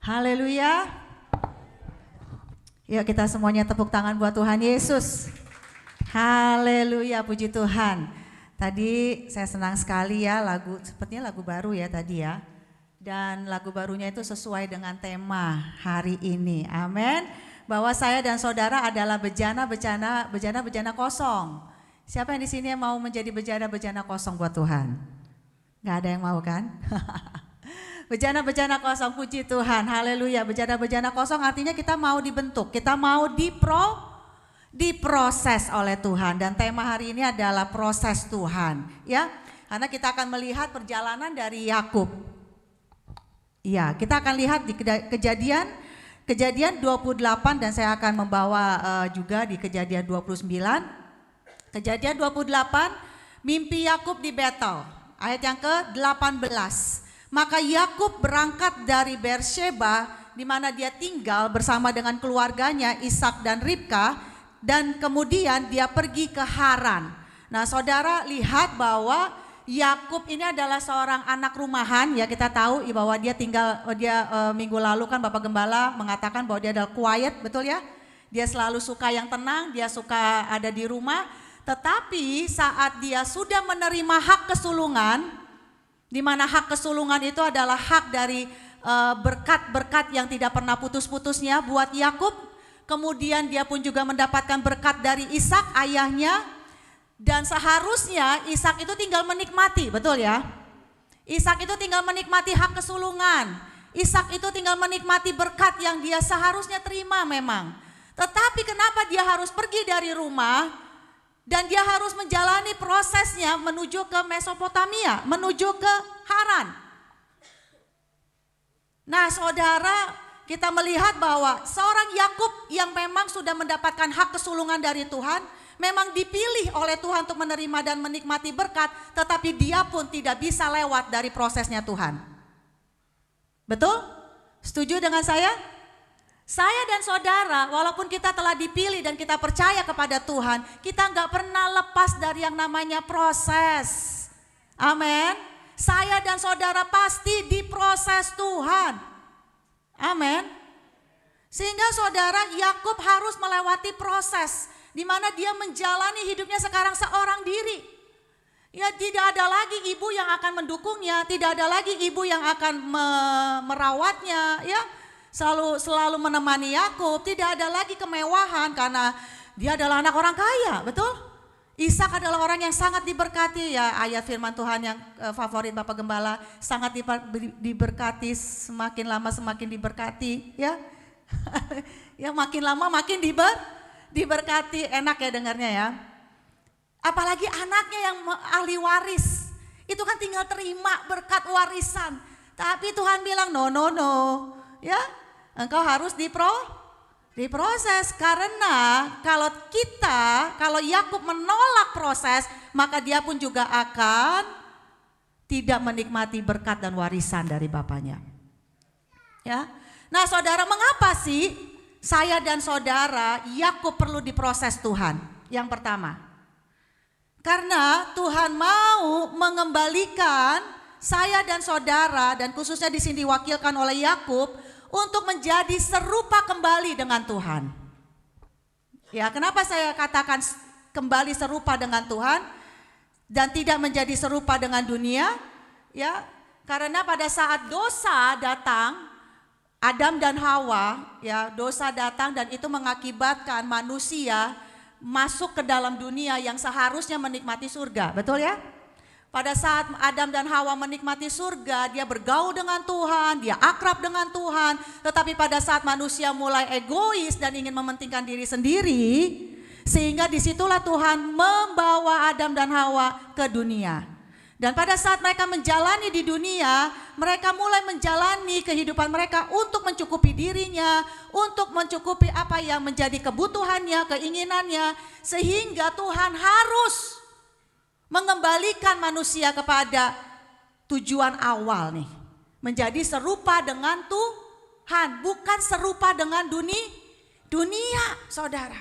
Haleluya. Yuk kita semuanya tepuk tangan buat Tuhan Yesus. Haleluya, puji Tuhan. Tadi saya senang sekali ya sepertinya lagu baru ya tadi ya. Dan lagu barunya itu sesuai dengan tema hari ini. Amin. Bahwa saya dan saudara adalah bejana kosong. Siapa yang di sini yang mau menjadi bejana kosong buat Tuhan? Gak ada yang mau kan? Bejana kosong, puji Tuhan, haleluya. Bejana kosong artinya kita mau dibentuk, kita mau diproses oleh Tuhan. Dan tema hari ini adalah proses Tuhan, ya. Karena kita akan melihat perjalanan dari Yakub. Ya, kita akan lihat di kejadian 28 dan saya akan membawa juga di kejadian 29. Kejadian 28, mimpi Yakub di Betel, ayat yang ke-18. Maka Yakub berangkat dari Beersheba di mana dia tinggal bersama dengan keluarganya Ishak dan Ribka, dan kemudian dia pergi ke Haran. Nah, saudara lihat bahwa Yakub ini adalah seorang anak rumahan ya, kita tahu bahwa dia minggu lalu kan Bapak Gembala mengatakan bahwa dia adalah quiet, betul ya? Dia selalu suka yang tenang, dia suka ada di rumah. Tetapi saat dia sudah menerima hak kesulungan, di mana hak kesulungan itu adalah hak dari berkat-berkat yang tidak pernah putus-putusnya buat Yakub. Kemudian dia pun juga mendapatkan berkat dari Ishak ayahnya, dan seharusnya Ishak itu tinggal menikmati, betul ya? Ishak itu tinggal menikmati hak kesulungan. Ishak itu tinggal menikmati berkat yang dia seharusnya terima memang. Tetapi kenapa dia harus pergi dari rumah? Dan dia harus menjalani prosesnya menuju ke Mesopotamia, menuju ke Haran. Nah, saudara, kita melihat bahwa seorang Yakub yang memang sudah mendapatkan hak kesulungan dari Tuhan, memang dipilih oleh Tuhan untuk menerima dan menikmati berkat, tetapi dia pun tidak bisa lewat dari prosesnya Tuhan. Betul? Setuju dengan saya? Saya dan saudara, walaupun kita telah dipilih dan kita percaya kepada Tuhan, kita nggak pernah lepas dari yang namanya proses. Amin. Saya dan saudara pasti diproses Tuhan. Amin. Sehingga saudara, Yakub harus melewati proses di mana dia menjalani hidupnya sekarang seorang diri. Ya, tidak ada lagi ibu yang akan mendukungnya, tidak ada lagi ibu yang akan merawatnya, ya. Selalu menemani Yakub, tidak ada lagi kemewahan karena dia adalah anak orang kaya, betul? Ishak adalah orang yang sangat diberkati ya, ayat firman Tuhan yang favorit Bapak Gembala, sangat diberkati, semakin lama semakin diberkati ya. Ya, makin lama makin diberkati, enak ya dengarnya ya. Apalagi anaknya yang ahli waris, itu kan tinggal terima berkat warisan. Tapi Tuhan bilang no, ya, engkau harus diproses, karena kalau Yakub menolak proses, maka dia pun juga akan tidak menikmati berkat dan warisan dari bapaknya. Ya. Nah, saudara, mengapa sih saya dan saudara Yakub perlu diproses Tuhan? Yang pertama, karena Tuhan mau mengembalikan saya dan saudara, dan khususnya di sini diwakilkan oleh Yakub, untuk menjadi serupa kembali dengan Tuhan. Ya, kenapa saya katakan kembali serupa dengan Tuhan dan tidak menjadi serupa dengan dunia? Ya, karena pada saat dosa datang, Adam dan Hawa, ya, dosa datang dan itu mengakibatkan manusia masuk ke dalam dunia yang seharusnya menikmati surga, betul ya? Pada saat Adam dan Hawa menikmati surga, dia bergaul dengan Tuhan, dia akrab dengan Tuhan. Tetapi pada saat manusia mulai egois dan ingin mementingkan diri sendiri, sehingga disitulah Tuhan membawa Adam dan Hawa ke dunia. Dan pada saat mereka menjalani di dunia, mereka mulai menjalani kehidupan mereka untuk mencukupi dirinya, untuk mencukupi apa yang menjadi kebutuhannya, keinginannya, sehingga Tuhan harus mengembalikan manusia kepada tujuan awal nih, menjadi serupa dengan Tuhan, bukan serupa dengan dunia, saudara.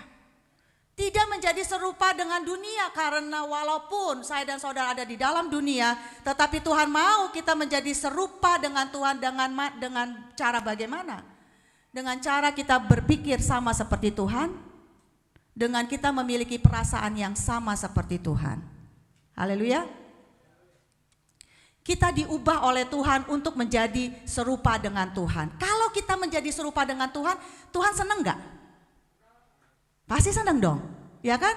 Tidak menjadi serupa dengan dunia, karena walaupun saya dan saudara ada di dalam dunia, tetapi Tuhan mau kita menjadi serupa dengan Tuhan dengan cara bagaimana? Dengan cara kita berpikir sama seperti Tuhan, dengan kita memiliki perasaan yang sama seperti Tuhan. Haleluya. Kita diubah oleh Tuhan untuk menjadi serupa dengan Tuhan. Kalau kita menjadi serupa dengan Tuhan, Tuhan senang gak? Pasti senang dong, ya kan?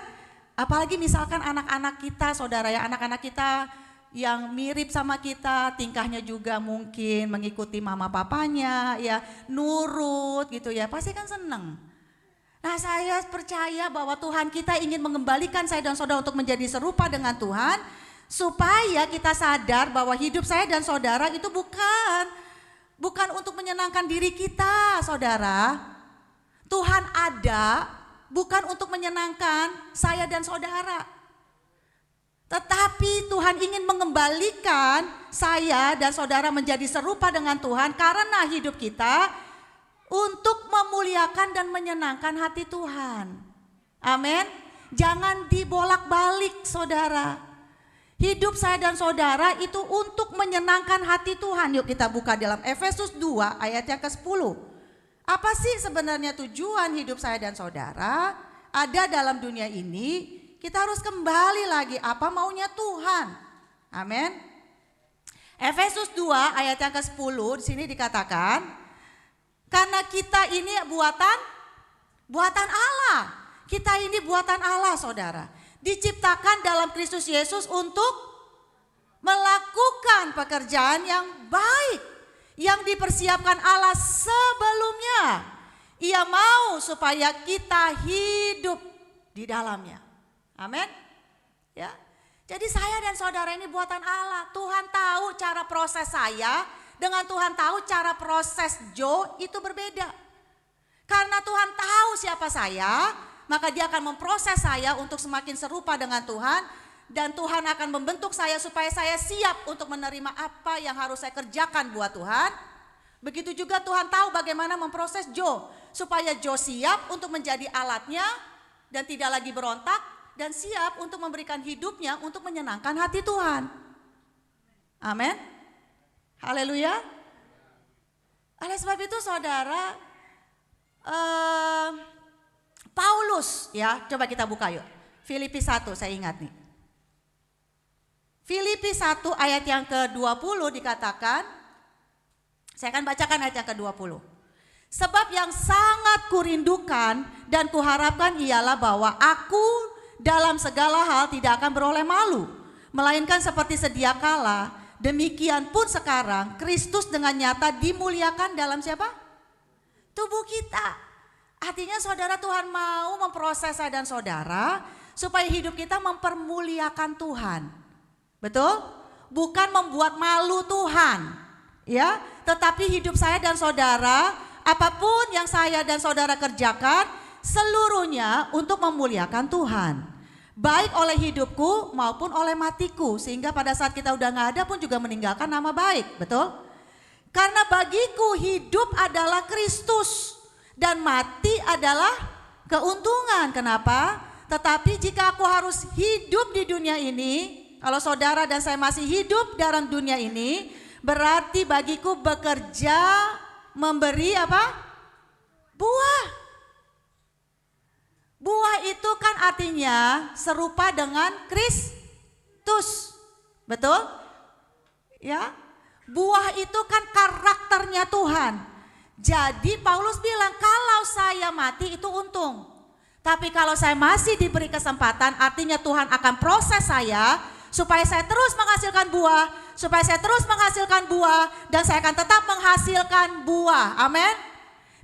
Apalagi misalkan anak-anak kita, saudara ya, anak-anak kita yang mirip sama kita, tingkahnya juga mungkin mengikuti mama papanya, ya nurut gitu ya, pasti kan senang. Nah, saya percaya bahwa Tuhan kita ingin mengembalikan saya dan saudara untuk menjadi serupa dengan Tuhan, supaya kita sadar bahwa hidup saya dan saudara itu bukan untuk menyenangkan diri kita, saudara. Tuhan ada bukan untuk menyenangkan saya dan saudara, tetapi Tuhan ingin mengembalikan saya dan saudara menjadi serupa dengan Tuhan karena hidup kita untuk memuliakan dan menyenangkan hati Tuhan. Amin. Jangan dibolak-balik, saudara. Hidup saya dan saudara itu untuk menyenangkan hati Tuhan. Yuk kita buka dalam Efesus 2 ayat yang ke-10. Apa sih sebenarnya tujuan hidup saya dan saudara ada dalam dunia ini? Kita harus kembali lagi apa maunya Tuhan. Amin. Efesus 2 ayat yang ke-10 di sini dikatakan, karena kita ini buatan Allah. Kita ini buatan Allah, saudara. Diciptakan dalam Kristus Yesus untuk melakukan pekerjaan yang baik yang dipersiapkan Allah sebelumnya. Ia mau supaya kita hidup di dalamnya. Amin. Ya. Jadi saya dan saudara ini buatan Allah. Tuhan tahu cara proses saya dengan Tuhan tahu cara proses Joe itu berbeda. Karena Tuhan tahu siapa saya, maka Dia akan memproses saya untuk semakin serupa dengan Tuhan. Dan Tuhan akan membentuk saya supaya saya siap untuk menerima apa yang harus saya kerjakan buat Tuhan. Begitu juga Tuhan tahu bagaimana memproses Joe, supaya Joe siap untuk menjadi alatnya dan tidak lagi berontak, dan siap untuk memberikan hidupnya untuk menyenangkan hati Tuhan. Amin. Haleluya. Oleh sebab itu saudara, Paulus ya, coba kita buka yuk. Filipi 1 saya ingat nih. Filipi 1 ayat yang ke-20 dikatakan, saya akan bacakan ayat yang ke-20. Sebab yang sangat kurindukan dan kuharapkan ialah bahwa aku dalam segala hal tidak akan beroleh malu, melainkan seperti sedia kala, demikian pun sekarang Kristus dengan nyata dimuliakan dalam siapa? Tubuh kita. Artinya saudara, Tuhan mau memproses saya dan saudara supaya hidup kita mempermuliakan Tuhan. Betul? Bukan membuat malu Tuhan, ya. Tetapi hidup saya dan saudara, apapun yang saya dan saudara kerjakan, seluruhnya untuk memuliakan Tuhan. Baik oleh hidupku maupun oleh matiku, sehingga pada saat kita udah gak ada pun juga meninggalkan nama baik, betul? Karena bagiku hidup adalah Kristus dan mati adalah keuntungan. Kenapa? Tetapi jika aku harus hidup di dunia ini, kalau saudara dan saya masih hidup dalam dunia ini, berarti bagiku bekerja memberi apa? Buah. Buah itu kan artinya serupa dengan Kristus. Betul? Ya. Buah itu kan karakternya Tuhan. Jadi Paulus bilang kalau saya mati itu untung. Tapi kalau saya masih diberi kesempatan, artinya Tuhan akan proses saya supaya saya terus menghasilkan buah, supaya saya terus menghasilkan buah, dan saya akan tetap menghasilkan buah. Amin.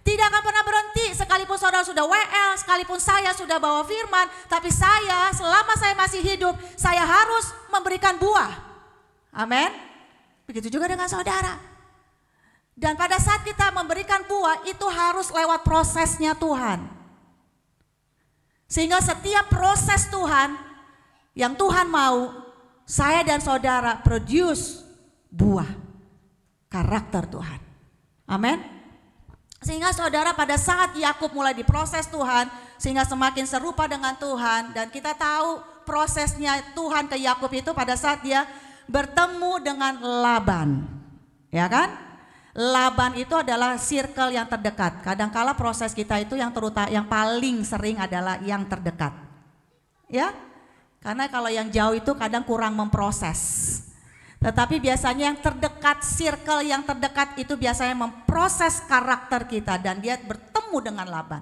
Tidak akan pernah berhenti, sekalipun saudara sudah WL, sekalipun saya sudah bawa firman, tapi saya selama saya masih hidup, saya harus memberikan buah. Amin. Begitu juga dengan saudara. Dan pada saat kita memberikan buah, itu harus lewat prosesnya Tuhan. Sehingga setiap proses Tuhan yang Tuhan mau, saya dan saudara produce buah karakter Tuhan. Amin. Sehingga Sehingga saudara, pada saat Yakub mulai diproses Tuhan, sehingga semakin serupa dengan Tuhan, dan kita tahu prosesnya Tuhan ke Yakub itu pada saat dia bertemu dengan Laban. Ya kan? Laban itu adalah circle yang terdekat. Kadangkala proses kita itu yang paling sering adalah yang terdekat. Ya? Karena kalau yang jauh itu kadang kurang memproses. Tetapi biasanya yang terdekat, circle yang terdekat itu biasanya memproses karakter kita, dan dia bertemu dengan Laban.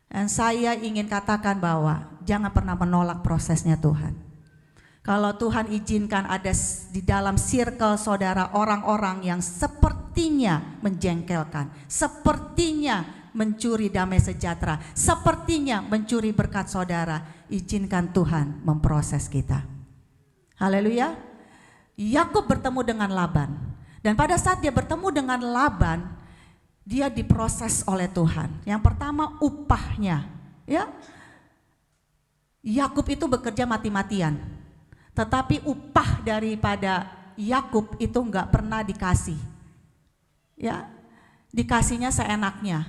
Dan saya ingin katakan bahwa jangan pernah menolak prosesnya Tuhan. Kalau Tuhan izinkan ada di dalam circle saudara orang-orang yang sepertinya menjengkelkan, sepertinya mencuri damai sejahtera, sepertinya mencuri berkat saudara, izinkan Tuhan memproses kita. Haleluya. Yakub bertemu dengan Laban, dan pada saat dia bertemu dengan Laban, dia diproses oleh Tuhan. Yang pertama, upahnya, ya. Yakub itu bekerja mati-matian, tetapi upah daripada Yakub itu enggak pernah dikasih. Ya. Dikasihnya seenaknya.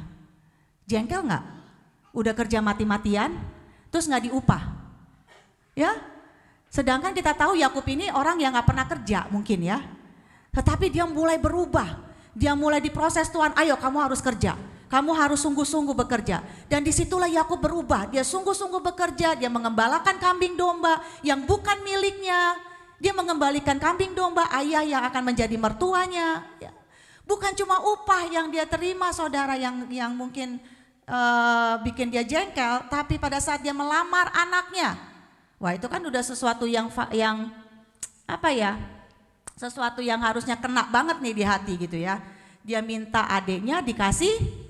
Jengkel enggak? Udah kerja mati-matian terus enggak diupah. Ya. Sedangkan kita tahu Yakub ini orang yang enggak pernah kerja mungkin ya. Tetapi dia mulai berubah. Dia mulai diproses Tuhan, ayo kamu harus kerja. Kamu harus sungguh-sungguh bekerja. Dan disitulah Yakub berubah. Dia sungguh-sungguh bekerja. Dia mengembalakan kambing domba yang bukan miliknya. Dia mengembalikan kambing domba ayah yang akan menjadi mertuanya. Bukan cuma upah yang dia terima saudara yang mungkin bikin dia jengkel. Tapi pada saat dia melamar anaknya. Wah itu kan udah sesuatu yang apa ya? Sesuatu yang harusnya kena banget nih di hati gitu ya. Dia minta adiknya dikasih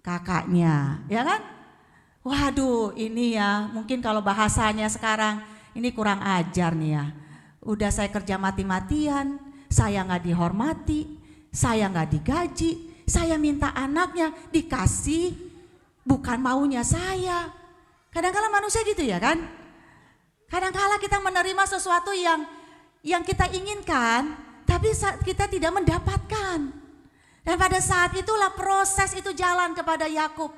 kakaknya, ya kan? Waduh ini ya mungkin kalau bahasanya sekarang ini kurang ajar nih ya. Udah saya kerja mati-matian, saya gak dihormati, saya gak digaji, saya minta anaknya dikasih bukan maunya saya. Kadang-kala manusia gitu ya kan? Kadang-kala kita menerima sesuatu yang kita inginkan, tapi kita tidak mendapatkan. Dan pada saat itulah proses itu jalan kepada Yakub.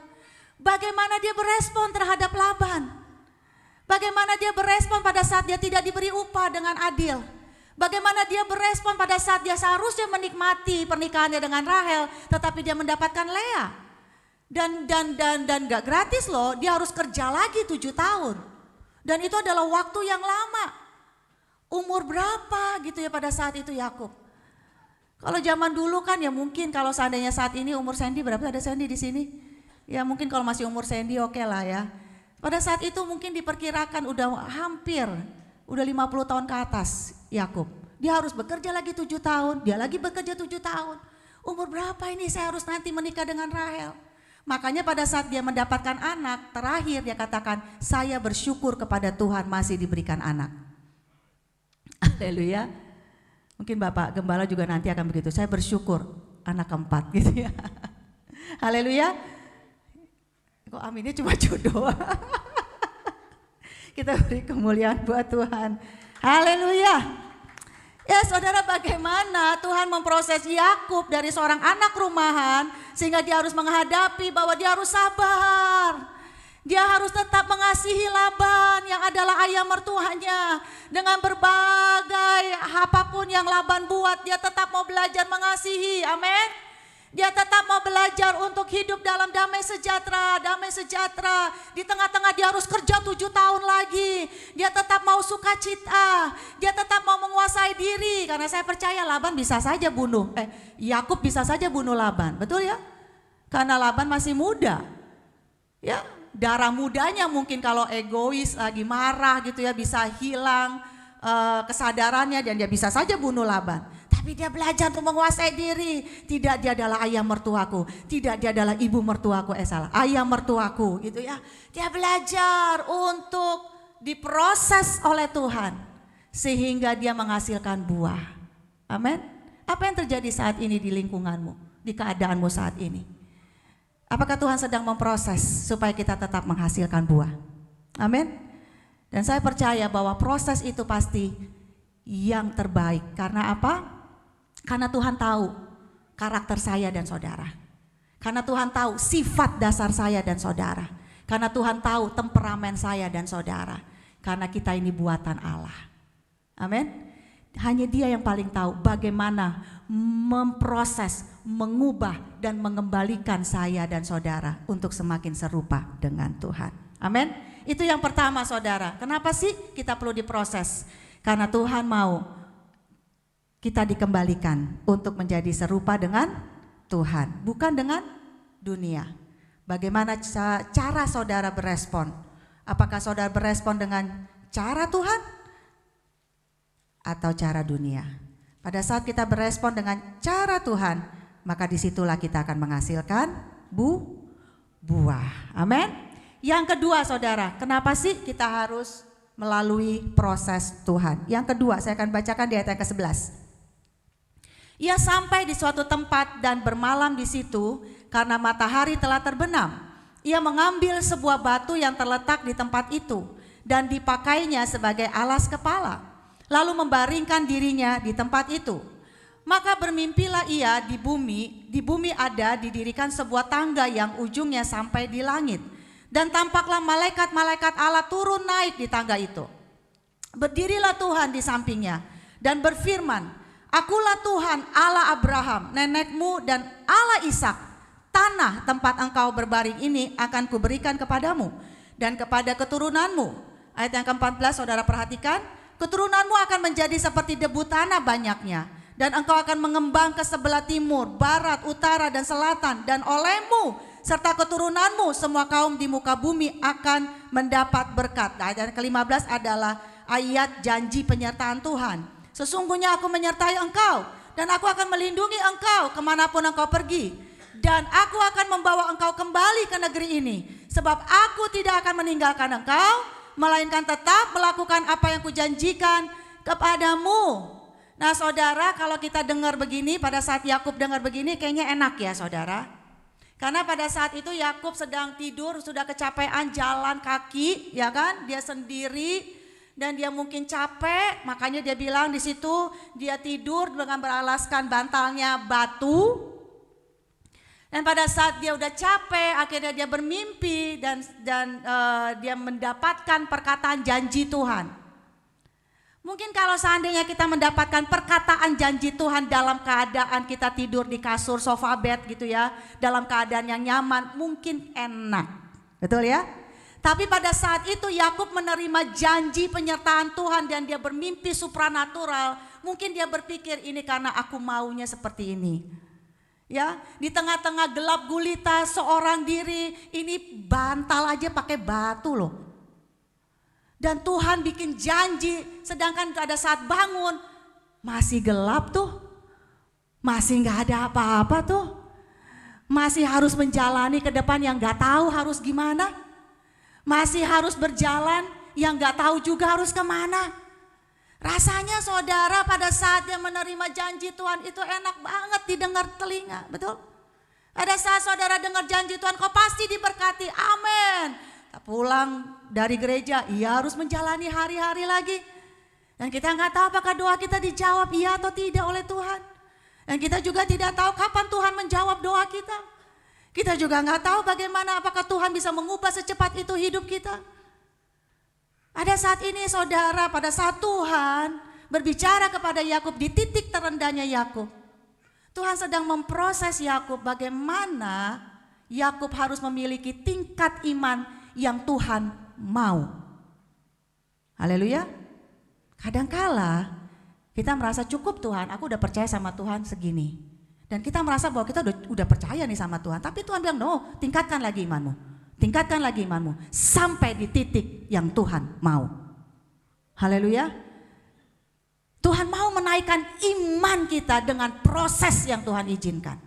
Bagaimana dia berespon terhadap Laban? Bagaimana dia berespon pada saat dia tidak diberi upah dengan adil? Bagaimana dia berespon pada saat dia seharusnya menikmati pernikahannya dengan Rahel, tetapi dia mendapatkan Lea? Dan gak gratis loh, dia harus kerja lagi 7 tahun. Dan itu adalah waktu yang lama. Umur berapa gitu ya pada saat itu Yakub? Kalau zaman dulu kan ya mungkin kalau seandainya saat ini umur Sandy berapa? Ada Sandy di sini? Ya mungkin kalau masih umur Sandy oke lah ya. Pada saat itu mungkin diperkirakan udah 50 tahun ke atas Yakub. Dia harus bekerja lagi 7 tahun, dia lagi bekerja 7 tahun. Umur berapa ini saya harus nanti menikah dengan Rahel? Makanya pada saat dia mendapatkan anak, terakhir dia katakan, saya bersyukur kepada Tuhan masih diberikan anak. Haleluya. Mungkin Bapak Gembala juga nanti akan begitu, saya bersyukur anak keempat gitu ya. Haleluya. Kok aminnya cuma jodoh. Kita beri kemuliaan buat Tuhan. Haleluya. Ya saudara, bagaimana Tuhan memproses Yakub dari seorang anak rumahan sehingga dia harus menghadapi bahwa dia harus sabar. Dia harus tetap mengasihi Laban yang adalah ayah mertuanya. Dengan berbagai apapun yang Laban buat, dia tetap mau belajar mengasihi. Amin. Dia tetap mau belajar untuk hidup dalam damai sejahtera, damai sejahtera. Di tengah-tengah dia harus kerja 7 tahun lagi. Dia tetap mau sukacita, dia tetap mau menguasai diri. Karena saya percaya Laban bisa saja Yakub bisa saja bunuh Laban, betul ya? Karena Laban masih muda. Ya, darah mudanya mungkin kalau egois lagi marah gitu ya bisa hilang kesadarannya dan dia bisa saja bunuh Laban. Tapi dia belajar untuk menguasai diri. Tidak, dia adalah ayah mertuaku. Tidak, dia adalah ibu mertuaku. Ayah mertuaku gitu ya. Dia belajar untuk diproses oleh Tuhan. Sehingga dia menghasilkan buah. Amin. Apa yang terjadi saat ini di lingkunganmu? Di keadaanmu saat ini? Apakah Tuhan sedang memproses supaya kita tetap menghasilkan buah? Amin. Dan saya percaya bahwa proses itu pasti yang terbaik. Karena apa? Karena Tuhan tahu karakter saya dan saudara. Karena Tuhan tahu sifat dasar saya dan saudara. Karena Tuhan tahu temperamen saya dan saudara. Karena kita ini buatan Allah. Amin. Hanya Dia yang paling tahu bagaimana memproses, mengubah dan mengembalikan saya dan saudara untuk semakin serupa dengan Tuhan. Amin. Itu yang pertama saudara. Kenapa sih kita perlu diproses? Karena Tuhan mau kita dikembalikan untuk menjadi serupa dengan Tuhan, bukan dengan dunia. Bagaimana cara saudara berespon? Apakah saudara berespon dengan cara Tuhan atau cara dunia? Pada saat kita berespon dengan cara Tuhan, maka disitulah kita akan menghasilkan buah. Amin. Yang kedua saudara, kenapa sih kita harus melalui proses Tuhan? Yang kedua saya akan bacakan di ayat yang ke-11. Ia sampai di suatu tempat dan bermalam di situ karena matahari telah terbenam. Ia mengambil sebuah batu yang terletak di tempat itu dan dipakainya sebagai alas kepala, lalu membaringkan dirinya di tempat itu. Maka bermimpilah ia di bumi ada didirikan sebuah tangga yang ujungnya sampai di langit. Dan tampaklah malaikat-malaikat Allah turun naik di tangga itu. Berdirilah Tuhan di sampingnya dan berfirman, Akulah Tuhan Allah Abraham, nenekmu dan Allah Ishak. Tanah tempat engkau berbaring ini akan kuberikan kepadamu dan kepada keturunanmu. Ayat yang ke-14 saudara perhatikan. Keturunanmu akan menjadi seperti debu tanah banyaknya. Dan engkau akan mengembang ke sebelah timur, barat, utara dan selatan. Dan olehmu serta keturunanmu semua kaum di muka bumi akan mendapat berkat. Ayat yang ke-15 adalah ayat janji penyertaan Tuhan. Sesungguhnya aku menyertai engkau dan aku akan melindungi engkau kemanapun engkau pergi. Dan aku akan membawa engkau kembali ke negeri ini. Sebab aku tidak akan meninggalkan engkau, melainkan tetap melakukan apa yang kujanjikan kepadamu. Nah saudara, kalau kita dengar begini, pada saat Yakub dengar begini kayaknya enak ya saudara. Karena pada saat itu Yakub sedang tidur, sudah kecapean jalan kaki, ya kan, dia sendiri. Dan dia mungkin capek, makanya dia bilang di situ dia tidur dengan beralaskan bantalnya batu. Dan pada saat dia udah capek, akhirnya dia bermimpi dan dia mendapatkan perkataan janji Tuhan. Mungkin kalau seandainya kita mendapatkan perkataan janji Tuhan dalam keadaan kita tidur di kasur sofa bed gitu ya, dalam keadaan yang nyaman, mungkin enak, betul ya? Tapi pada saat itu Yakub menerima janji penyertaan Tuhan dan dia bermimpi supranatural. Mungkin dia berpikir ini karena aku maunya seperti ini. Ya, di tengah-tengah gelap gulita seorang diri, ini bantal aja pakai batu loh. Dan Tuhan bikin janji, sedangkan pada saat bangun masih gelap tuh. Masih gak ada apa-apa tuh. Masih harus menjalani ke depan yang gak tahu harus gimana. Masih harus berjalan yang gak tahu juga harus kemana. Rasanya saudara pada saat dia menerima janji Tuhan itu enak banget didengar telinga, betul? Pada saat saudara dengar janji Tuhan kau pasti diberkati, amin. Pulang dari gereja, ia harus menjalani hari-hari lagi. Dan kita gak tahu apakah doa kita dijawab iya atau tidak oleh Tuhan. Dan kita juga tidak tahu kapan Tuhan menjawab doa kita. Kita juga nggak tahu bagaimana apakah Tuhan bisa mengubah secepat itu hidup kita. Ada saat ini saudara, pada saat Tuhan berbicara kepada Yakub di titik terendahnya Yakub. Tuhan sedang memproses Yakub bagaimana Yakub harus memiliki tingkat iman yang Tuhan mau. Haleluya. Kadangkala kita merasa cukup Tuhan, aku udah percaya sama Tuhan segini. Dan kita merasa bahwa kita udah percaya nih sama Tuhan. Tapi Tuhan bilang no, tingkatkan lagi imanmu. Tingkatkan lagi imanmu. Sampai di titik yang Tuhan mau. Haleluya. Tuhan mau menaikkan iman kita dengan proses yang Tuhan izinkan.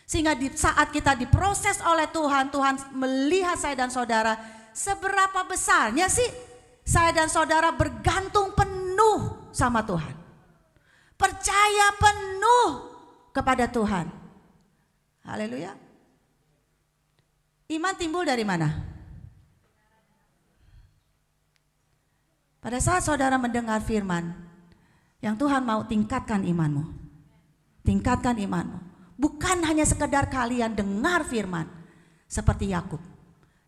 Sehingga di saat kita diproses oleh Tuhan, Tuhan melihat saya dan saudara. Seberapa besarnya sih saya dan saudara bergantung penuh sama Tuhan. Percaya penuh kepada Tuhan. Haleluya. Iman timbul dari mana? Pada saat saudara mendengar firman yang Tuhan mau tingkatkan imanmu. Tingkatkan imanmu. Bukan hanya sekedar kalian dengar firman seperti Yakub.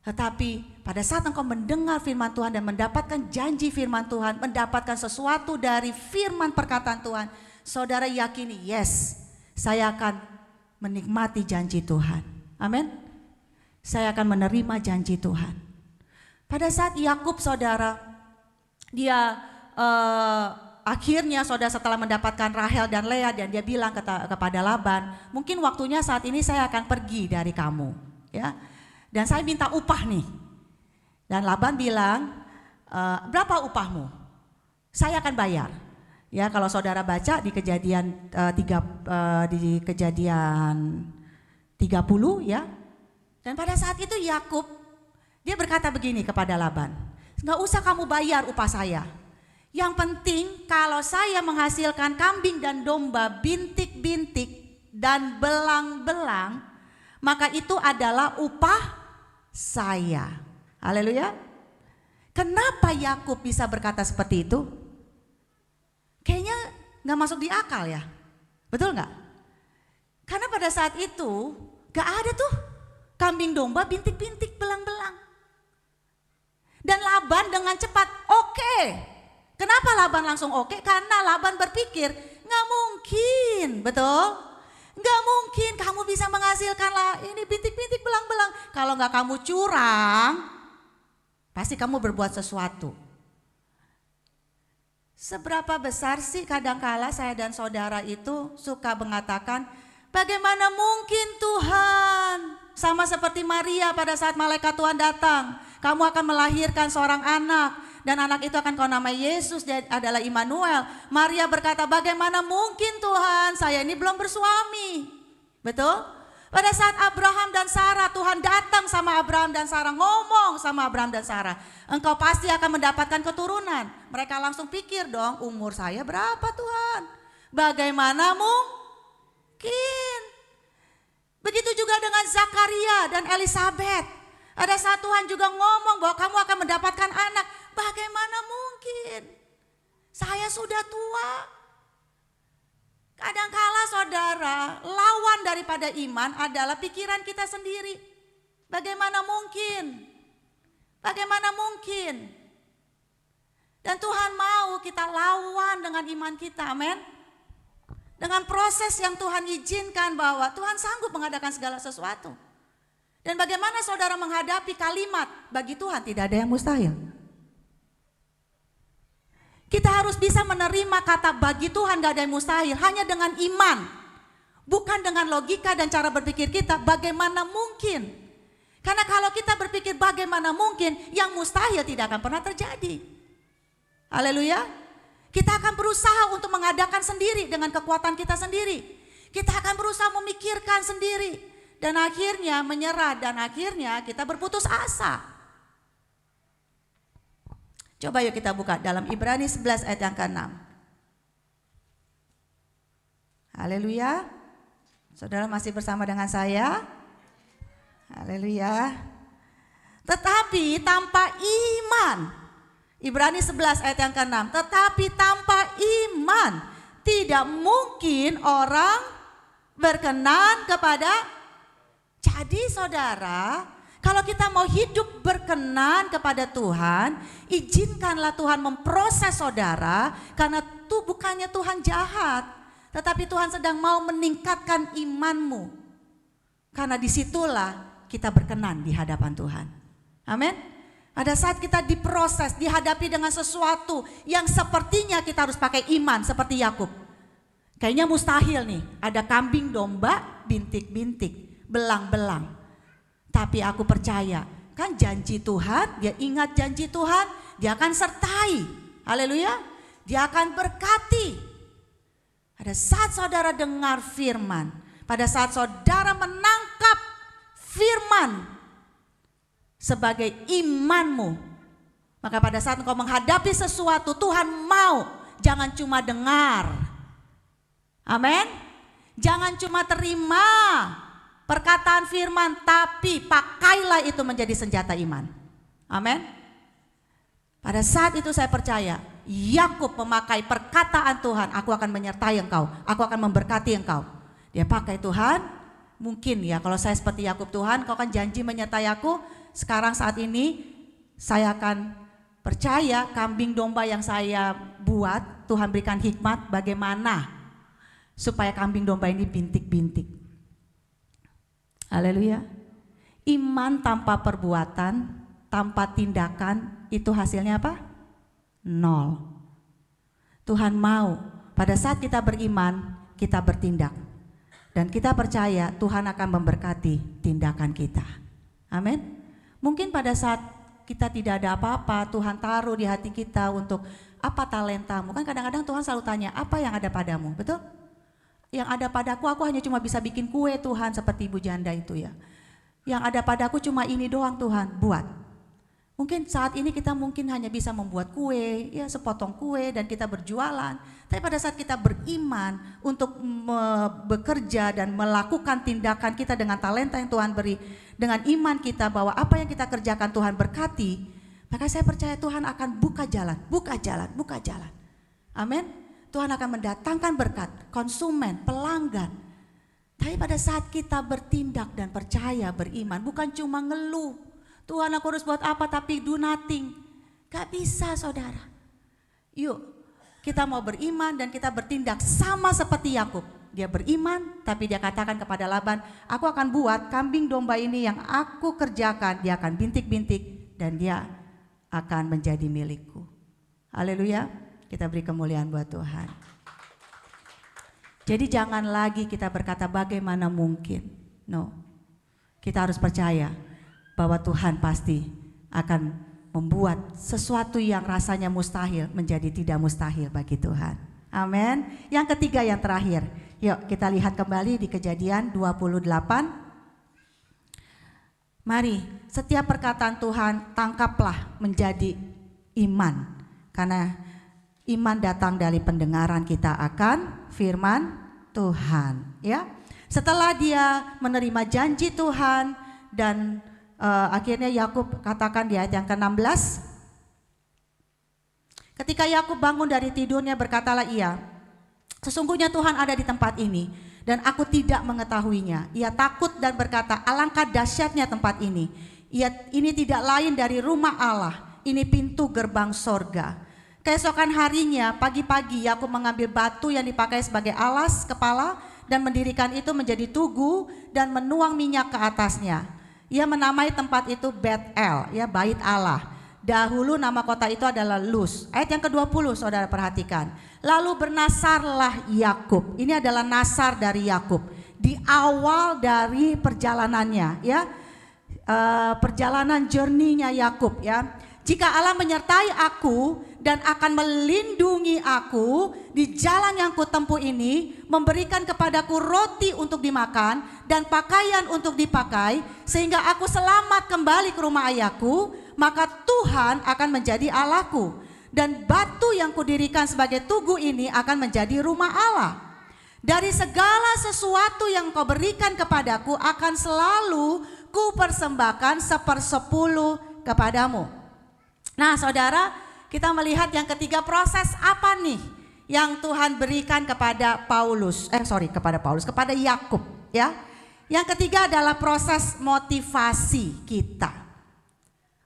Tetapi pada saat engkau mendengar firman Tuhan dan mendapatkan janji firman Tuhan, mendapatkan sesuatu dari firman perkataan Tuhan, saudara yakini, yes, saya akan menikmati janji Tuhan. Amin. Saya akan menerima janji Tuhan. Pada saat Yakub, saudara, dia akhirnya saudara setelah mendapatkan Rahel dan Lea, dan dia bilang kepada Laban, mungkin waktunya saat ini saya akan pergi dari kamu, ya. Dan saya minta upah nih. Dan Laban bilang, berapa upahmu? Saya akan bayar. Ya, kalau saudara baca di Kejadian 30 ya. Dan pada saat itu Yakub dia berkata begini kepada Laban, "Enggak usah kamu bayar upah saya. Yang penting kalau saya menghasilkan kambing dan domba, bintik-bintik dan belang-belang, maka itu adalah upah saya." Haleluya. Kenapa Yakub bisa berkata seperti itu? Kayaknya gak masuk di akal ya. Betul gak? Karena pada saat itu gak ada tuh kambing domba, bintik-bintik, belang-belang. Dan Laban dengan cepat oke. Kenapa Laban langsung oke? Karena Laban berpikir gak mungkin, betul? Gak mungkin kamu bisa menghasilkan ini bintik-bintik, belang-belang. Kalau gak kamu curang, pasti kamu berbuat sesuatu. Seberapa besar sih kadangkala saya dan saudara itu suka mengatakan, bagaimana mungkin Tuhan? Sama seperti Maria pada saat malaikat Tuhan datang, kamu akan melahirkan seorang anak dan anak itu akan kau namai Yesus, dia adalah Immanuel. Maria berkata, bagaimana mungkin Tuhan, saya ini belum bersuami. Betul? Pada saat Abraham dan Sarah, Tuhan datang sama Abraham dan Sarah, ngomong sama Abraham dan Sarah, engkau pasti akan mendapatkan keturunan. Mereka langsung pikir dong, umur saya berapa Tuhan? Bagaimana mungkin? Begitu juga dengan Zakaria dan Elizabeth. Ada saat Tuhan juga ngomong bahwa kamu akan mendapatkan anak. Bagaimana mungkin? Saya sudah tua. Kadangkala saudara, lawan daripada iman adalah pikiran kita sendiri. Bagaimana mungkin? Bagaimana mungkin? Dan Tuhan mau kita lawan dengan iman kita, amin. Dengan proses yang Tuhan izinkan bahwa Tuhan sanggup mengadakan segala sesuatu. Dan bagaimana saudara menghadapi kalimat, bagi Tuhan tidak ada yang mustahil. Kita harus bisa menerima kata bagi Tuhan gak ada yang mustahil hanya dengan iman. Bukan dengan logika dan cara berpikir kita bagaimana mungkin. Karena kalau kita berpikir bagaimana mungkin, yang mustahil tidak akan pernah terjadi. Haleluya. Kita akan berusaha untuk mengadakan sendiri dengan kekuatan kita sendiri. Kita akan berusaha memikirkan sendiri. Dan akhirnya menyerah dan akhirnya kita berputus asa. Coba yuk kita buka dalam Ibrani 11 ayat yang ke-6. Haleluya. Saudara masih bersama dengan saya? Haleluya. Tetapi tanpa iman, Ibrani 11 ayat yang ke-6. Tetapi tanpa iman tidak mungkin orang berkenan kepada. Jadi saudara, kalau kita mau hidup berkenan kepada Tuhan, izinkanlah Tuhan memproses saudara, karena itu bukannya Tuhan jahat, tetapi Tuhan sedang mau meningkatkan imanmu. Karena disitulah kita berkenan di hadapan Tuhan. Amin. Pada saat kita diproses, dihadapi dengan sesuatu yang sepertinya kita harus pakai iman seperti Yakub. Kayaknya mustahil nih, ada kambing, domba, bintik-bintik, belang-belang. Tapi aku percaya, kan janji Tuhan, dia ingat janji Tuhan, dia akan sertai. Haleluya, dia akan berkati. Pada saat saudara dengar firman, pada saat saudara menangkap firman sebagai imanmu, maka pada saat engkau menghadapi sesuatu, Tuhan mau, jangan cuma dengar. Amin. Jangan cuma terima perkataan firman, tapi pakailah itu menjadi senjata iman. Amin. Pada saat itu saya percaya, Yakub memakai perkataan Tuhan, aku akan menyertai engkau, aku akan memberkati engkau. Dia pakai Tuhan, mungkin ya kalau saya seperti Yakub, Tuhan kau kan janji menyertai aku, sekarang saat ini saya akan percaya kambing domba yang saya buat, Tuhan berikan hikmat bagaimana supaya kambing domba ini bintik-bintik. Haleluya. Iman tanpa perbuatan, tanpa tindakan, itu hasilnya apa? Nol. Tuhan mau pada saat kita beriman, kita bertindak. Dan kita percaya Tuhan akan memberkati tindakan kita. Amin. Mungkin pada saat kita tidak ada apa-apa, Tuhan taruh di hati kita untuk apa talentamu. Kan kadang-kadang Tuhan selalu tanya, apa yang ada padamu, betul? Yang ada padaku, aku hanya cuma bisa bikin kue Tuhan, seperti ibu janda itu ya. Yang ada padaku cuma ini doang Tuhan, buat. Mungkin saat ini kita mungkin hanya bisa membuat kue, ya sepotong kue dan kita berjualan. Tapi pada saat kita beriman untuk bekerja dan melakukan tindakan kita dengan talenta yang Tuhan beri, dengan iman kita bahwa apa yang kita kerjakan Tuhan berkati, maka saya percaya Tuhan akan buka jalan, buka jalan, buka jalan. Amin. Tuhan akan mendatangkan berkat, konsumen, pelanggan. Tapi pada saat kita bertindak dan percaya, beriman, bukan cuma ngeluh, Tuhan aku harus buat apa tapi do nothing. Gak bisa saudara. Yuk kita mau beriman dan kita bertindak sama seperti Yakub. Dia beriman tapi dia katakan kepada Laban, aku akan buat kambing domba ini yang aku kerjakan, dia akan bintik-bintik dan dia akan menjadi milikku. Haleluya. Kita beri kemuliaan buat Tuhan. Jadi jangan lagi kita berkata bagaimana mungkin. No. Kita harus percaya bahwa Tuhan pasti akan membuat sesuatu yang rasanya mustahil menjadi tidak mustahil bagi Tuhan. Amin. Yang ketiga, yang terakhir. Yuk kita lihat kembali di Kejadian 28. Mari setiap perkataan Tuhan tangkaplah menjadi iman. Karena iman datang dari pendengaran kita akan firman Tuhan. Ya. Setelah dia menerima janji Tuhan dan akhirnya Yakub katakan di ayat yang ke-16, ketika Yakub bangun dari tidurnya berkatalah ia, sesungguhnya Tuhan ada di tempat ini dan aku tidak mengetahuinya. Ia takut dan berkata, alangkah dahsyatnya tempat ini. Ini tidak lain dari rumah Allah, ini pintu gerbang sorga. Keesokan harinya pagi-pagi Yakub mengambil batu yang dipakai sebagai alas kepala dan mendirikan itu menjadi tugu dan menuang minyak ke atasnya. Ia menamai tempat itu Bet-El, ya bait Allah. Dahulu nama kota itu adalah Luz. Ayat yang ke-20 saudara perhatikan. Lalu bernasarlah Yakub. Ini adalah nasar dari Yakub. Di awal dari perjalanannya, ya, perjalanan journey-nya Yakub, ya. Jika Allah menyertai aku dan akan melindungi aku di jalan yang kutempuh ini, memberikan kepadaku roti untuk dimakan dan pakaian untuk dipakai, sehingga aku selamat kembali ke rumah ayahku, maka Tuhan akan menjadi Allahku. Dan batu yang kudirikan sebagai tugu ini akan menjadi rumah Allah. Dari segala sesuatu yang kau berikan kepadaku akan selalu kupersembahkan 1/10 kepadamu. Nah saudara, kita melihat yang ketiga, proses apa nih yang Tuhan berikan kepada kepada Yakub, ya. Yang ketiga adalah proses motivasi kita.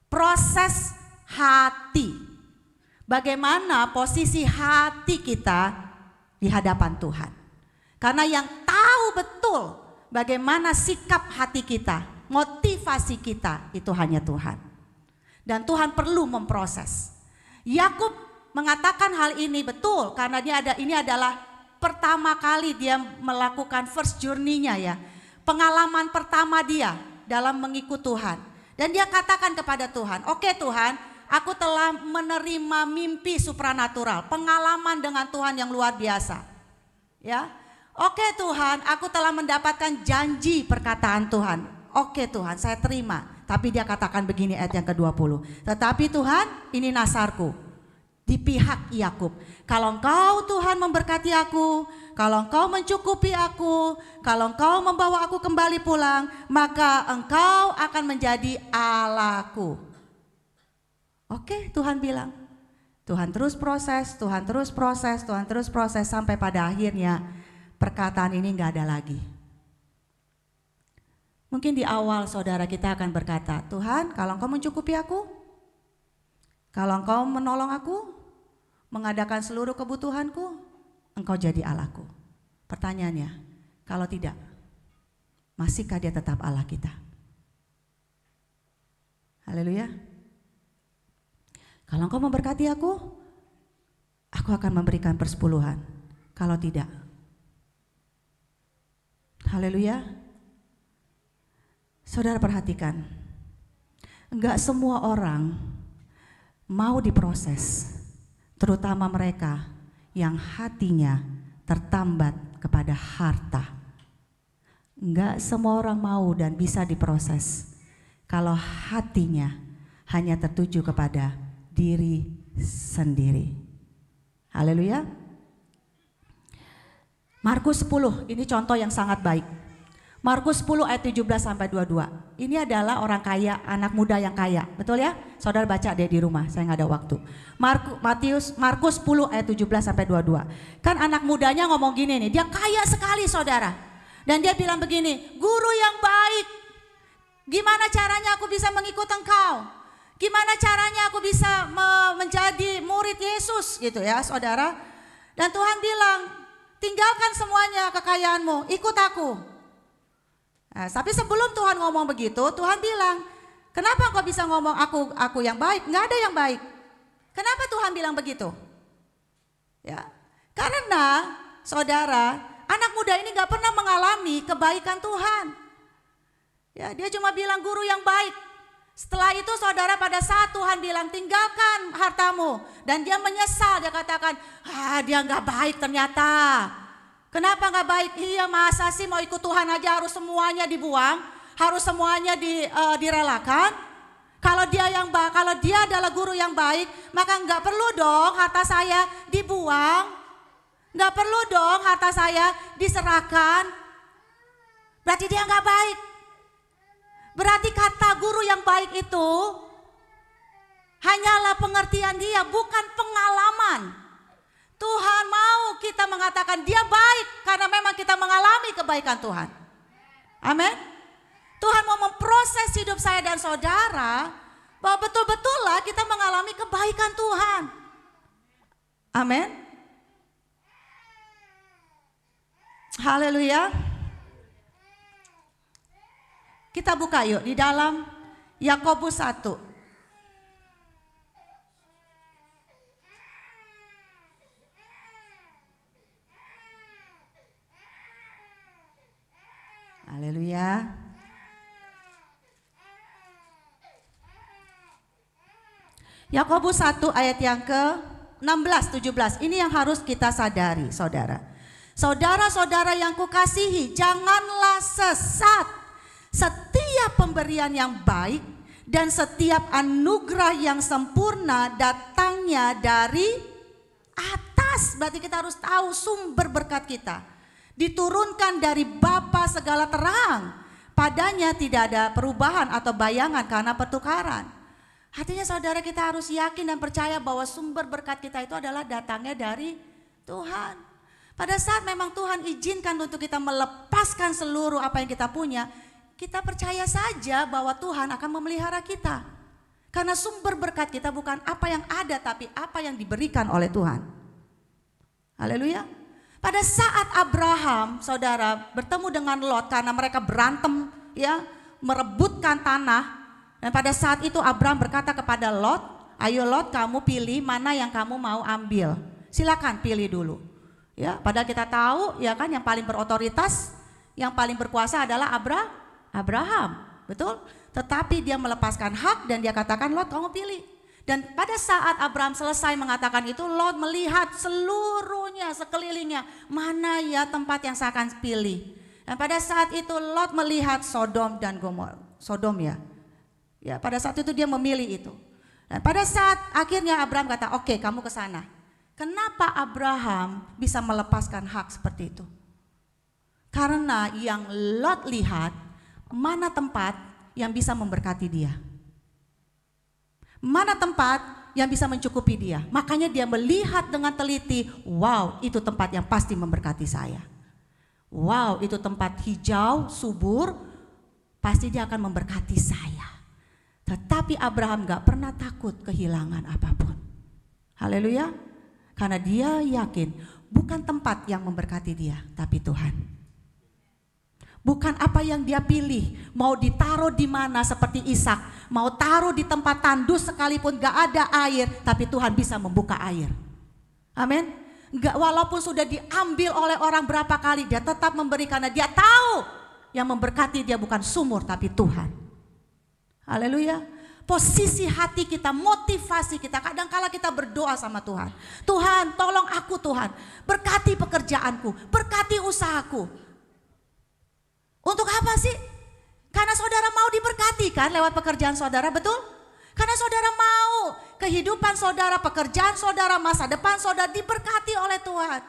Proses hati. Bagaimana posisi hati kita di hadapan Tuhan. Karena yang tahu betul bagaimana sikap hati kita, motivasi kita, itu hanya Tuhan. Dan Tuhan perlu memproses. Yakub mengatakan hal ini betul karena ini adalah pertama kali dia melakukan first journey-nya, ya. Pengalaman pertama dia dalam mengikut Tuhan. Dan dia katakan kepada Tuhan, oke Tuhan, aku telah menerima mimpi supranatural, pengalaman dengan Tuhan yang luar biasa. Ya. Oke Tuhan, aku telah mendapatkan janji perkataan Tuhan. Oke Tuhan, saya terima. Tapi dia katakan begini ayat yang ke-20. Tetapi Tuhan, ini nasarku di pihak Yakub. Kalau Engkau Tuhan memberkati aku, kalau Engkau mencukupi aku, kalau Engkau membawa aku kembali pulang, maka Engkau akan menjadi Allahku. Oke, Tuhan bilang. Tuhan terus proses, Tuhan terus proses, Tuhan terus proses sampai pada akhirnya perkataan ini nggak ada lagi. Mungkin di awal saudara kita akan berkata, Tuhan kalau Engkau mencukupi aku, kalau Engkau menolong aku, mengadakan seluruh kebutuhanku, Engkau jadi Allahku. Pertanyaannya, kalau tidak, masihkah Dia tetap Allah kita? Haleluya. Kalau Engkau memberkati aku akan memberikan persepuluhan. Kalau tidak, haleluya. Saudara perhatikan, enggak semua orang mau diproses, terutama mereka yang hatinya tertambat kepada harta. Enggak semua orang mau dan bisa diproses kalau hatinya hanya tertuju kepada diri sendiri. Haleluya. Markus 10, ini contoh yang sangat baik. Markus 10 ayat 17 sampai 22. Ini adalah orang kaya, anak muda yang kaya. Betul ya? Saudara baca deh di rumah, saya nggak ada waktu. Markus 10 ayat 17 sampai 22. Kan anak mudanya ngomong gini nih, dia kaya sekali saudara. Dan dia bilang begini, guru yang baik, gimana caranya aku bisa mengikut Engkau? Gimana caranya aku bisa menjadi murid Yesus gitu ya saudara. Dan Tuhan bilang, tinggalkan semuanya kekayaanmu, ikut aku. Nah, tapi sebelum Tuhan ngomong begitu, Tuhan bilang, kenapa kau bisa ngomong aku yang baik? Nggak ada yang baik. Kenapa Tuhan bilang begitu? Ya, karena saudara, anak muda ini nggak pernah mengalami kebaikan Tuhan. Ya, dia cuma bilang guru yang baik. Setelah itu saudara pada saat Tuhan bilang tinggalkan hartamu dan dia menyesal, dia katakan, dia nggak baik ternyata. Kenapa nggak baik? Iya masa sih mau ikut Tuhan aja harus semuanya dibuang, harus semuanya direlakan. Kalau dia adalah guru yang baik, maka nggak perlu dong harta saya dibuang, nggak perlu dong harta saya diserahkan. Berarti dia nggak baik. Berarti kata guru yang baik itu hanyalah pengertian dia, bukan pengalaman. Tuhan mau kita mengatakan dia baik karena memang kita mengalami kebaikan Tuhan. Amin. Tuhan mau memproses hidup saya dan saudara bahwa betul-betullah kita mengalami kebaikan Tuhan. Amin. Haleluya. Kita buka yuk di dalam Yakobus 1. Haleluya. Yakobus 1 ayat yang ke-16, 17. Ini yang harus kita sadari, saudara. Saudara-saudara yang kukasihi, janganlah sesat. Setiap pemberian yang baik dan setiap anugerah yang sempurna datangnya dari atas. Berarti kita harus tahu sumber berkat kita. Diturunkan dari Bapa segala terang, padanya tidak ada perubahan atau bayangan karena pertukaran. Artinya saudara kita harus yakin dan percaya bahwa sumber berkat kita itu adalah datangnya dari Tuhan. Pada saat memang Tuhan izinkan untuk kita melepaskan seluruh apa yang kita punya, kita percaya saja bahwa Tuhan akan memelihara kita. Karena sumber berkat kita bukan apa yang ada tapi apa yang diberikan oleh Tuhan. Haleluya. Pada saat Abraham, saudara, bertemu dengan Lot karena mereka berantem, ya, merebutkan tanah. Dan pada saat itu Abraham berkata kepada Lot, ayo Lot kamu pilih mana yang kamu mau ambil. Silakan pilih dulu. Ya, padahal kita tahu, ya kan, yang paling berotoritas, yang paling berkuasa adalah Abraham, betul? Tetapi dia melepaskan hak dan dia katakan Lot kamu pilih. Dan pada saat Abraham selesai mengatakan itu, Lot melihat seluruhnya, sekelilingnya, mana ya tempat yang saya akan pilih. Dan pada saat itu Lot melihat Sodom dan Gomor, Sodom ya. Ya, pada saat itu dia memilih itu. Dan pada saat akhirnya Abraham kata, oke, kamu ke sana. Kenapa Abraham bisa melepaskan hak seperti itu? Karena yang Lot lihat, mana tempat yang bisa memberkati dia. Mana tempat yang bisa mencukupi dia. Makanya dia melihat dengan teliti, wow, itu tempat yang pasti memberkati saya. Wow, itu tempat hijau, subur, pasti dia akan memberkati saya. Tetapi Abraham gak pernah takut kehilangan apapun. Haleluya. Karena dia yakin bukan tempat yang memberkati dia, tapi Tuhan. Bukan apa yang dia pilih, mau ditaruh di mana seperti Ishak, mau taruh di tempat tandus sekalipun gak ada air, tapi Tuhan bisa membuka air. Amin. Enggak, walaupun sudah diambil oleh orang berapa kali, dia tetap memberi karena dia tahu yang memberkati dia bukan sumur tapi Tuhan. Haleluya. Posisi hati kita, motivasi kita, kadang-kala kita berdoa sama Tuhan. Tuhan, tolong aku Tuhan, berkati pekerjaanku, berkati usahaku. Untuk apa sih? Karena saudara mau diberkati kan lewat pekerjaan saudara, betul? Karena saudara mau kehidupan saudara, pekerjaan saudara, masa depan saudara diberkati oleh Tuhan.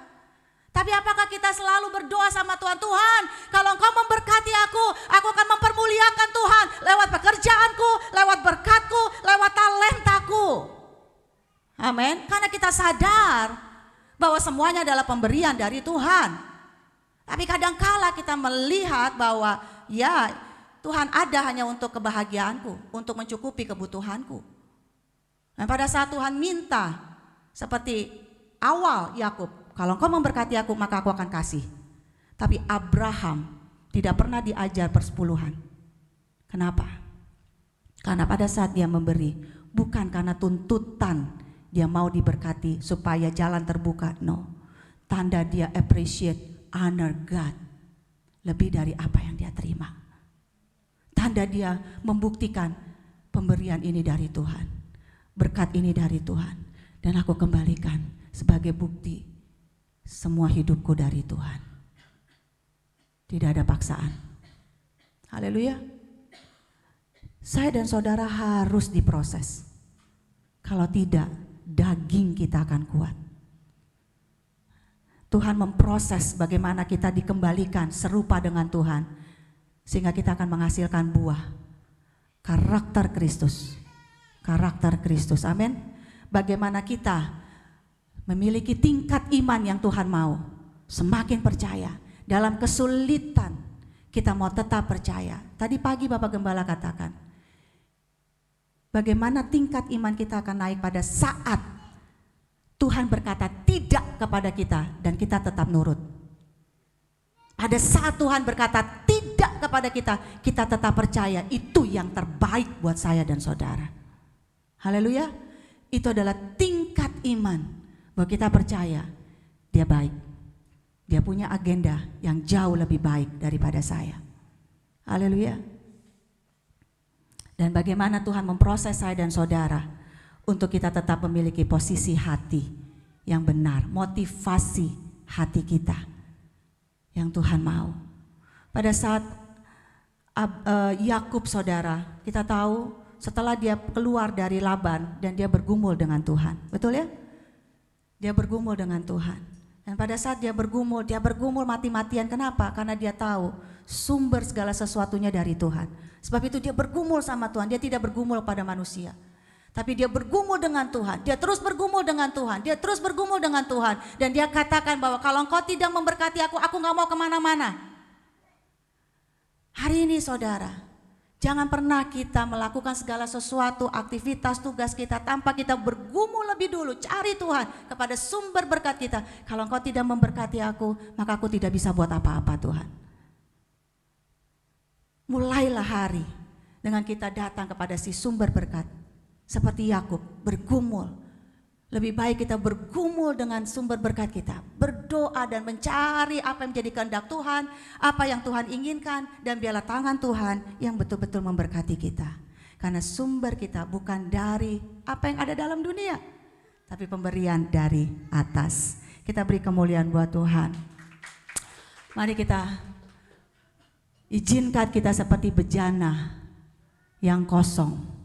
Tapi apakah kita selalu berdoa sama Tuhan, Tuhan kalau Engkau memberkati aku akan mempermuliakan Tuhan lewat pekerjaanku, lewat berkatku, lewat talentaku. Amin. Karena kita sadar bahwa semuanya adalah pemberian dari Tuhan. Tapi kadangkala kita melihat bahwa ya Tuhan ada hanya untuk kebahagiaanku, untuk mencukupi kebutuhanku. Dan pada saat Tuhan minta, seperti awal Yakub, kalau Engkau memberkati aku maka aku akan kasih. Tapi Abraham tidak pernah diajar persepuluhan. Kenapa? Karena pada saat dia memberi, bukan karena tuntutan dia mau diberkati supaya jalan terbuka, no. Tanda dia appreciate, honor God lebih dari apa yang dia terima. Tanda dia membuktikan pemberian ini dari Tuhan, berkat ini dari Tuhan, dan aku kembalikan sebagai bukti semua hidupku dari Tuhan. Tidak ada paksaan. Haleluya. Saya dan saudara harus diproses. Kalau tidak, daging kita akan kuat. Tuhan memproses bagaimana kita dikembalikan serupa dengan Tuhan. Sehingga kita akan menghasilkan buah karakter Kristus. Karakter Kristus, amin. Bagaimana kita memiliki tingkat iman yang Tuhan mau. Semakin percaya, dalam kesulitan kita mau tetap percaya. Tadi pagi Bapak Gembala katakan, bagaimana tingkat iman kita akan naik pada saat Tuhan berkata tidak kepada kita dan kita tetap nurut. Pada saat Tuhan berkata tidak kepada kita, kita tetap percaya itu yang terbaik buat saya dan saudara. Haleluya. Itu adalah tingkat iman bahwa kita percaya dia baik. Dia punya agenda yang jauh lebih baik daripada saya. Haleluya. Dan bagaimana Tuhan memproses saya dan saudara untuk kita tetap memiliki posisi hati yang benar, motivasi hati kita yang Tuhan mau. Pada saat Yakub saudara, kita tahu setelah dia keluar dari Laban dan dia bergumul dengan Tuhan, betul ya? Dia bergumul dengan Tuhan. Dan pada saat dia bergumul mati-matian. Kenapa? Karena dia tahu sumber segala sesuatunya dari Tuhan. Sebab itu dia bergumul sama Tuhan, dia tidak bergumul pada manusia. Tapi dia bergumul dengan Tuhan, dia terus bergumul dengan Tuhan, dia terus bergumul dengan Tuhan. Dan dia katakan bahwa kalau Engkau tidak memberkati aku gak mau kemana-mana. Hari ini saudara, jangan pernah kita melakukan segala sesuatu, aktivitas, tugas kita tanpa kita bergumul lebih dulu, cari Tuhan kepada sumber berkat kita. Kalau Engkau tidak memberkati aku, maka aku tidak bisa buat apa-apa Tuhan. Mulailah hari dengan kita datang kepada si sumber berkat. Seperti Yakub bergumul. Lebih baik kita bergumul dengan sumber berkat kita. Berdoa dan mencari apa yang menjadi kehendak Tuhan. Apa yang Tuhan inginkan. Dan biarlah tangan Tuhan yang betul-betul memberkati kita. Karena sumber kita bukan dari apa yang ada dalam dunia. Tapi pemberian dari atas. Kita beri kemuliaan buat Tuhan. Mari kita izinkan kita seperti bejana yang kosong.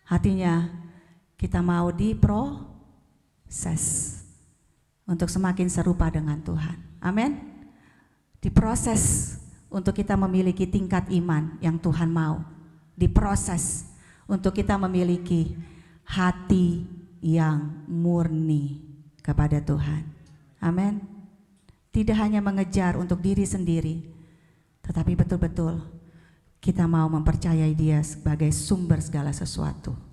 Hatinya kita mau diproses untuk semakin serupa dengan Tuhan. Amin. Diproses untuk kita memiliki tingkat iman yang Tuhan mau. Diproses untuk kita memiliki hati yang murni kepada Tuhan. Amin. Tidak hanya mengejar untuk diri sendiri, tetapi betul-betul kita mau mempercayai Dia sebagai sumber segala sesuatu.